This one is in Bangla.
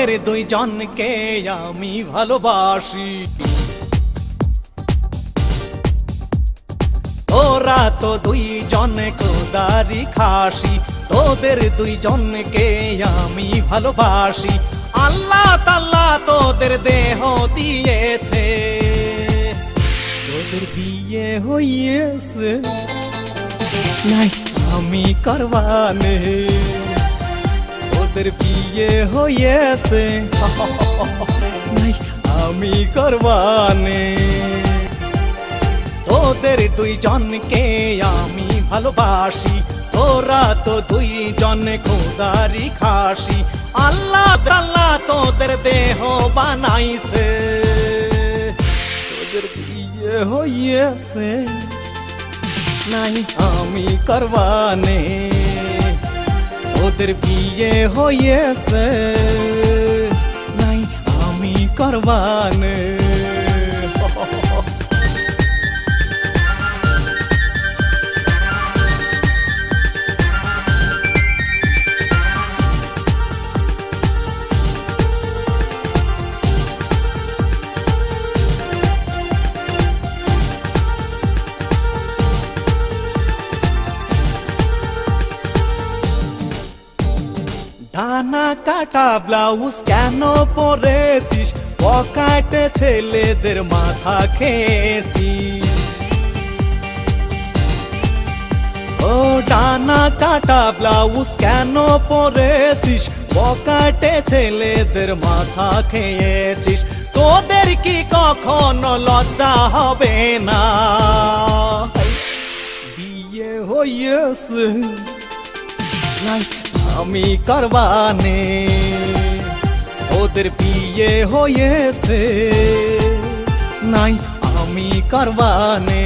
তোদের দুইজনকে আমি ভালোবাসি। তোরা তো দুইজন খোদারি খাসি, তোদের দুইজনকে আমি ভালোবাসি। আল্লাহ তাআলা তোদের দেহ দিয়েছে, তোদের বিয়ে হইয়েছে, নাই আমি করবানে। তোদের বিয়ে হইয়েছে, নাই আমি করবানে। তোদের দুইজনকে আমি ভালোবাসি, তোরা তো দুইজন খোদারি খাসি। আল্লাহ তাআলা তোদের দেহ বানাইছে, তোদের বিয়ে হইয়েছে, নাই আমি করবানে। তোদের বিয়ে হইয়েছে, নাই আমি করবানে। ডানা কাটা ব্লাউজ কেন পরেছিস, পকেটে ছেলেদের মাথা খেয়েছিস। ও ডানা কাটা ব্লাউজ কেন পরেছিস, পকেটে ছেলেদের মাথা খেয়েছিস। তোদের কি কখনো লজ্জা হবে না, বিয়ে হইয়েছে, নাই আমি করবানে। তোদের বিয়ে হয়েছে, নাই আমি করবানে।